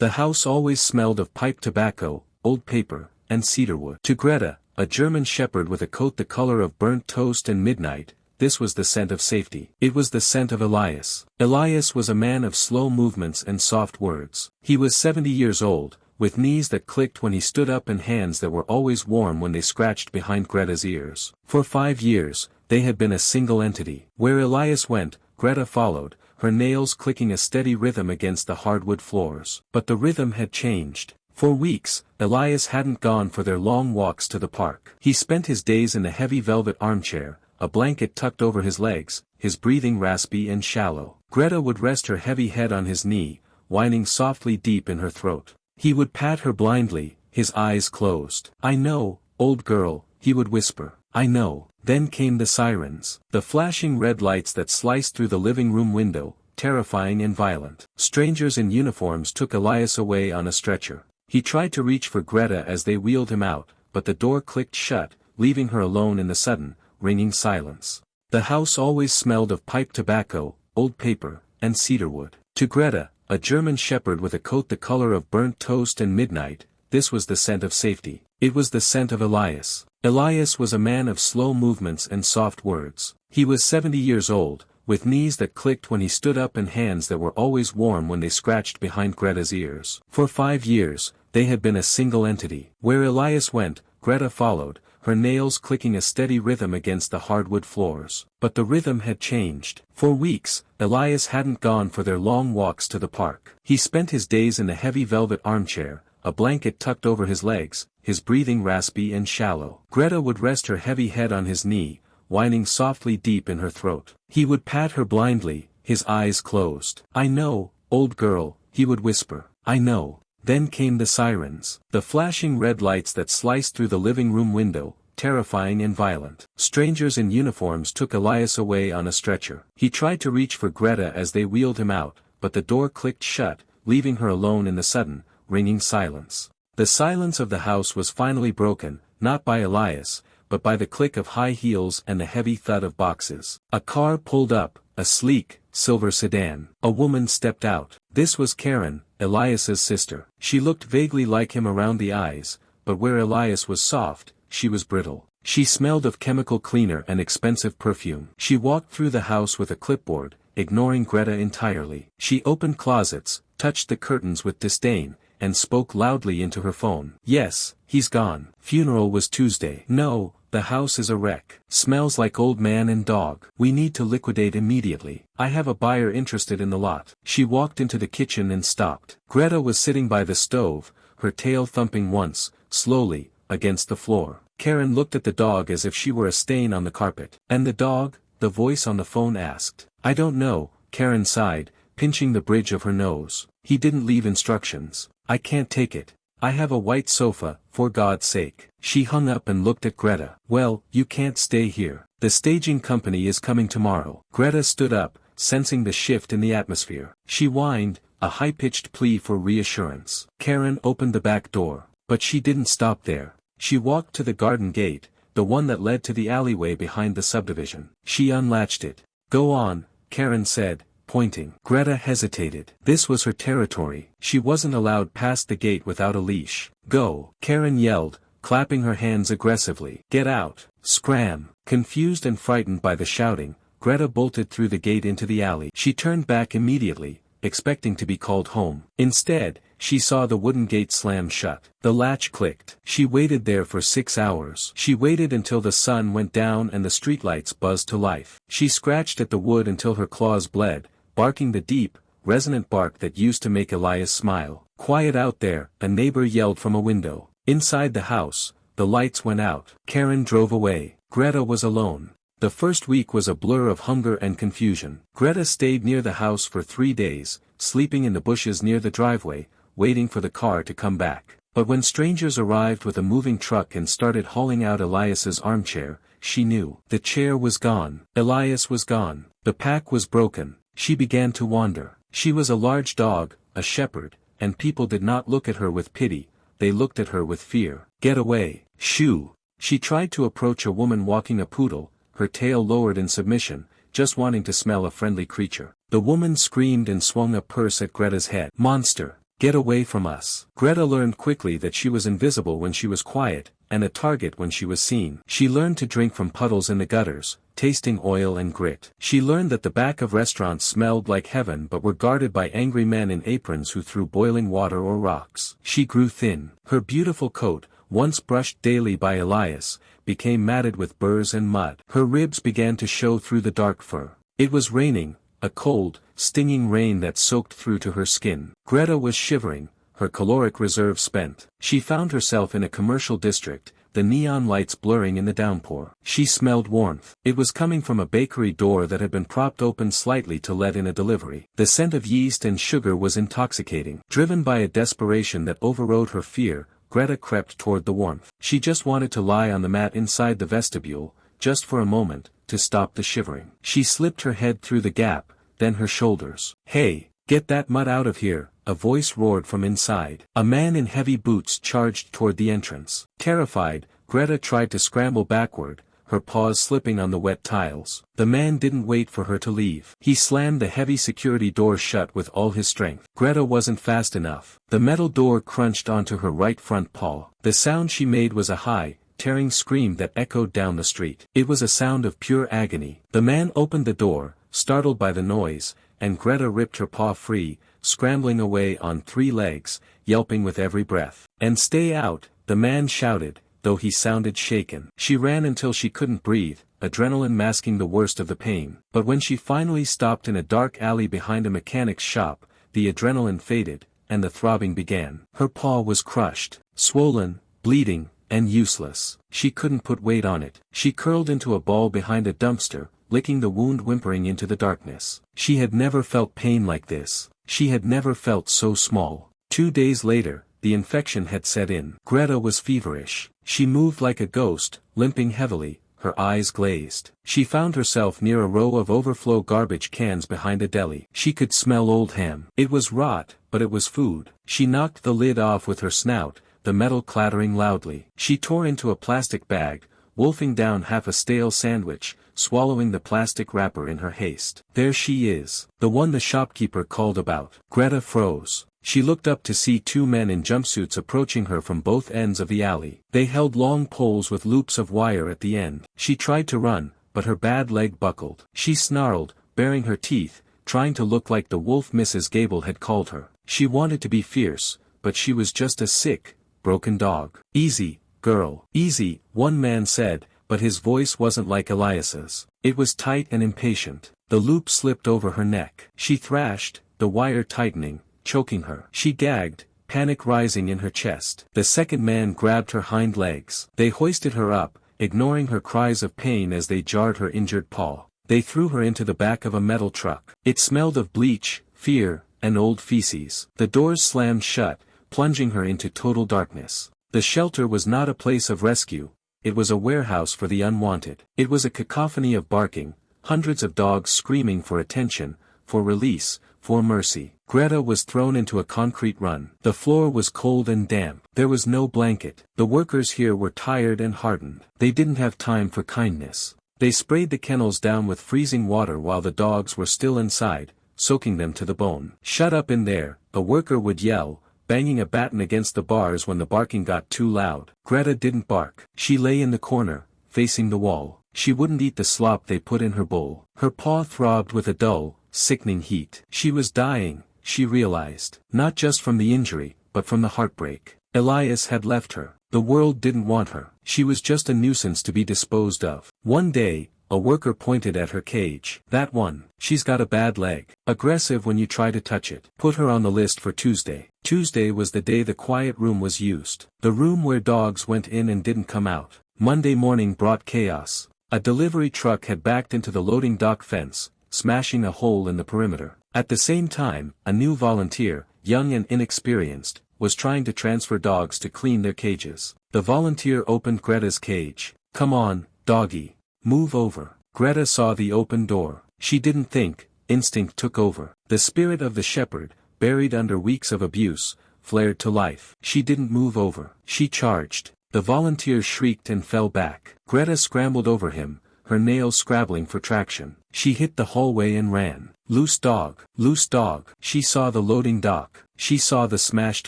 The house always smelled of pipe tobacco, old paper, and cedarwood. To Greta, a German shepherd with a coat the color of burnt toast and midnight, this was the scent of safety. It was the scent of Elias. Elias was a man of slow movements and soft words. He was 70 years old, with knees that clicked when he stood up and hands that were always warm when they scratched behind Greta's ears. For 5 years, they had been a single entity. Where Elias went, Greta followed, her nails clicking a steady rhythm against the hardwood floors. But the rhythm had changed. For weeks, Elias hadn't gone for their long walks to the park. He spent his days in the heavy velvet armchair, a blanket tucked over his legs, his breathing raspy and shallow. Greta would rest her heavy head on his knee, whining softly deep in her throat. He would pat her blindly, his eyes closed. "I know, old girl," he would whisper. "I know." Then came the sirens. The flashing red lights that sliced through the living room window, terrifying and violent. Strangers in uniforms took Elias away on a stretcher. He tried to reach for Greta as they wheeled him out, but the door clicked shut, leaving her alone in the sudden, ringing silence. The house always smelled of pipe tobacco, old paper, and cedarwood. To Greta, a German shepherd with a coat the color of burnt toast and midnight, this was the scent of safety. It was the scent of Elias. Elias was a man of slow movements and soft words. He was 70 years old, with knees that clicked when he stood up and hands that were always warm when they scratched behind Greta's ears. For 5 years, they had been a single entity. Where Elias went, Greta followed, her nails clicking a steady rhythm against the hardwood floors. But the rhythm had changed. For weeks, Elias hadn't gone for their long walks to the park. He spent his days in the heavy velvet armchair, a blanket tucked over his legs, his breathing raspy and shallow. Greta would rest her heavy head on his knee, whining softly deep in her throat. He would pat her blindly, his eyes closed. "I know, old girl," he would whisper. "I know." Then came the sirens. The flashing red lights that sliced through the living room window, terrifying and violent. Strangers in uniforms took Elias away on a stretcher. He tried to reach for Greta as they wheeled him out, but the door clicked shut, leaving her alone in the sudden, ringing silence. The silence of the house was finally broken, not by Elias, but by the click of high heels and the heavy thud of boxes. A car pulled up, a sleek, silver sedan. A woman stepped out. This was Karen, Elias's sister. She looked vaguely like him around the eyes, but where Elias was soft, she was brittle. She smelled of chemical cleaner and expensive perfume. She walked through the house with a clipboard, ignoring Greta entirely. She opened closets, touched the curtains with disdain, and spoke loudly into her phone. "Yes, he's gone. Funeral was Tuesday. No, the house is a wreck. Smells like old man and dog. We need to liquidate immediately. I have a buyer interested in the lot." She walked into the kitchen and stopped. Greta was sitting by the stove, her tail thumping once, slowly, against the floor. Karen looked at the dog as if she were a stain on the carpet. "And the dog?" the voice on the phone asked. "I don't know," Karen sighed, pinching the bridge of her nose. "He didn't leave instructions. I can't take it. I have a white sofa, for God's sake." She hung up and looked at Greta. "Well, you can't stay here. The staging company is coming tomorrow." Greta stood up, sensing the shift in the atmosphere. She whined, a high-pitched plea for reassurance. Karen opened the back door. But she didn't stop there. She walked to the garden gate, the one that led to the alleyway behind the subdivision. She unlatched it. "Go on," Karen said, pointing. Greta hesitated. This was her territory. She wasn't allowed past the gate without a leash. "Go," Karen yelled, clapping her hands aggressively. "Get out. Scram." Confused and frightened by the shouting, Greta bolted through the gate into the alley. She turned back immediately, expecting to be called home. Instead, she saw the wooden gate slam shut. The latch clicked. She waited there for 6 hours. She waited until the sun went down and the streetlights buzzed to life. She scratched at the wood until her claws bled, barking the deep, resonant bark that used to make Elias smile. "Quiet out there," a neighbor yelled from a window. Inside the house, the lights went out. Karen drove away. Greta was alone. The first week was a blur of hunger and confusion. Greta stayed near the house for 3 days, sleeping in the bushes near the driveway, waiting for the car to come back. But when strangers arrived with a moving truck and started hauling out Elias's armchair, she knew. The chair was gone. Elias was gone. The pack was broken. She began to wander. She was a large dog, a shepherd, and people did not look at her with pity, they looked at her with fear. "Get away. Shoo!" She tried to approach a woman walking a poodle, her tail lowered in submission, just wanting to smell a friendly creature. The woman screamed and swung a purse at Greta's head. "Monster! Get away from us. Greta learned quickly that she was invisible when she was quiet, and a target when she was seen. She learned to drink from puddles in the gutters, tasting oil and grit. She learned that the back of restaurants smelled like heaven but were guarded by angry men in aprons who threw boiling water or rocks. She grew thin. Her beautiful coat, once brushed daily by Elias, became matted with burrs and mud. Her ribs began to show through the dark fur. It was raining, a cold, stinging rain that soaked through to her skin. Greta was shivering, her caloric reserve spent. She found herself in a commercial district, the neon lights blurring in the downpour. She smelled warmth. It was coming from a bakery door that had been propped open slightly to let in a delivery. The scent of yeast and sugar was intoxicating. Driven by a desperation that overrode her fear, Greta crept toward the warmth. She just wanted to lie on the mat inside the vestibule, just for a moment, to stop the shivering. She slipped her head through the gap, then her shoulders. "Hey, get that mud out of here," a voice roared from inside. A man in heavy boots charged toward the entrance. Terrified, Greta tried to scramble backward, her paws slipping on the wet tiles. The man didn't wait for her to leave. He slammed the heavy security door shut with all his strength. Greta wasn't fast enough. The metal door crunched onto her right front paw. The sound she made was a high, tearing scream that echoed down the street. It was a sound of pure agony. The man opened the door, startled by the noise, and Greta ripped her paw free, scrambling away on 3 legs, yelping with every breath. "And stay out," the man shouted, though he sounded shaken. She ran until she couldn't breathe, adrenaline masking the worst of the pain. But when she finally stopped in a dark alley behind a mechanic's shop, the adrenaline faded, and the throbbing began. Her paw was crushed, swollen, bleeding, and useless. She couldn't put weight on it. She curled into a ball behind a dumpster, licking the wound, whimpering into the darkness. She had never felt pain like this. She had never felt so small. 2 days later, the infection had set in. Greta was feverish. She moved like a ghost, limping heavily, her eyes glazed. She found herself near a row of overflow garbage cans behind a deli. She could smell old ham. It was rot, but it was food. She knocked the lid off with her snout, the metal clattering loudly. She tore into a plastic bag, wolfing down half a stale sandwich, swallowing the plastic wrapper in her haste. "There she is, the one the shopkeeper called about." Greta froze. She looked up to see 2 men in jumpsuits approaching her from both ends of the alley. They held long poles with loops of wire at the end. She tried to run, but her bad leg buckled. She snarled, baring her teeth, trying to look like the wolf Mrs. Gable had called her. She wanted to be fierce, but she was just a sick, broken dog. "Easy, girl. Easy," one man said, but his voice wasn't like Elias's. It was tight and impatient. The loop slipped over her neck. She thrashed, the wire tightening, choking her. She gagged, panic rising in her chest. The second man grabbed her hind legs. They hoisted her up, ignoring her cries of pain as they jarred her injured paw. They threw her into the back of a metal truck. It smelled of bleach, fear, and old feces. The doors slammed shut, plunging her into total darkness. The shelter was not a place of rescue, it was a warehouse for the unwanted. It was a cacophony of barking, hundreds of dogs screaming for attention, for release, for mercy. Greta was thrown into a concrete run. The floor was cold and damp. There was no blanket. The workers here were tired and hardened. They didn't have time for kindness. They sprayed the kennels down with freezing water while the dogs were still inside, soaking them to the bone. "Shut up in there," a worker would yell, banging a baton against the bars when the barking got too loud. Greta didn't bark. She lay in the corner, facing the wall. She wouldn't eat the slop they put in her bowl. Her paw throbbed with a dull, sickening heat. She was dying, she realized. Not just from the injury, but from the heartbreak. Elias had left her. The world didn't want her. She was just a nuisance to be disposed of. One day, a worker pointed at her cage. "That one, she's got a bad leg. Aggressive when you try to touch it. Put her on the list for Tuesday." Tuesday was the day the quiet room was used. The room where dogs went in and didn't come out. Monday morning brought chaos. A delivery truck had backed into the loading dock fence, smashing a hole in the perimeter. At the same time, a new volunteer, young and inexperienced, was trying to transfer dogs to clean their cages. The volunteer opened Greta's cage. "Come on, doggy. Move over." Greta saw the open door. She didn't think, instinct took over. The spirit of the shepherd, buried under weeks of abuse, flared to life. She didn't move over. She charged. The volunteer shrieked and fell back. Greta scrambled over him, her nails scrabbling for traction. She hit the hallway and ran. Loose dog, loose dog. She saw the loading dock. She saw the smashed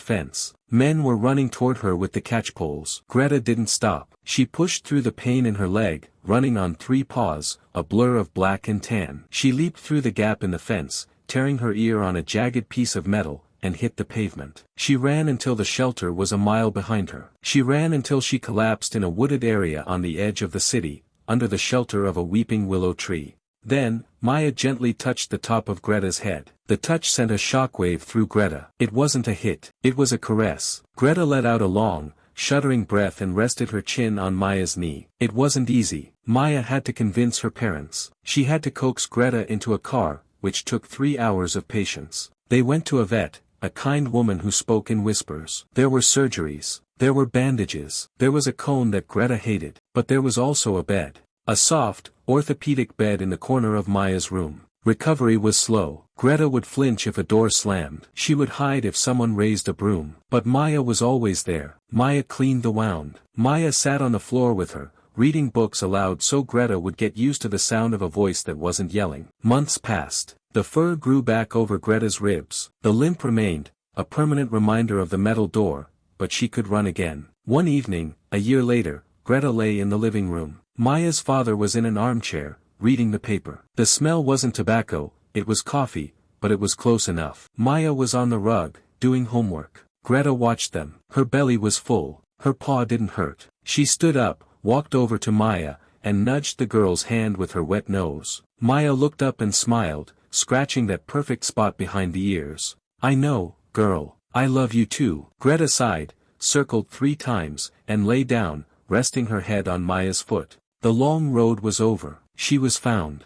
fence. Men were running toward her with the catchpoles. Greta didn't stop. She pushed through the pain in her leg, running on 3 paws, a blur of black and tan. She leaped through the gap in the fence, tearing her ear on a jagged piece of metal, and hit the pavement. She ran until the shelter was a mile behind her. She ran until she collapsed in a wooded area on the edge of the city, under the shelter of a weeping willow tree. Then, Maya gently touched the top of Greta's head. The touch sent a shockwave through Greta. It wasn't a hit. It was a caress. Greta let out a long, shuddering breath and rested her chin on Maya's knee. It wasn't easy. Maya had to convince her parents. She had to coax Greta into a car, which took 3 hours of patience. They went to a vet, a kind woman who spoke in whispers. There were surgeries. There were bandages. There was a cone that Greta hated. But there was also a bed. A soft, orthopedic bed in the corner of Maya's room. Recovery was slow. Greta would flinch if a door slammed. She would hide if someone raised a broom. But Maya was always there. Maya cleaned the wound. Maya sat on the floor with her, reading books aloud so Greta would get used to the sound of a voice that wasn't yelling. Months passed. The fur grew back over Greta's ribs. The limp remained, a permanent reminder of the metal door, but she could run again. One evening, a year later, Greta lay in the living room. Maya's father was in an armchair, reading the paper. The smell wasn't tobacco, it was coffee, but it was close enough. Maya was on the rug, doing homework. Greta watched them. Her belly was full. Her paw didn't hurt. She stood up, walked over to Maya, and nudged the girl's hand with her wet nose. Maya looked up and smiled, scratching that perfect spot behind the ears. I know, girl, I love you too. Greta sighed, circled 3 times, and lay down, resting her head on Maya's foot. The long road was over. She was found.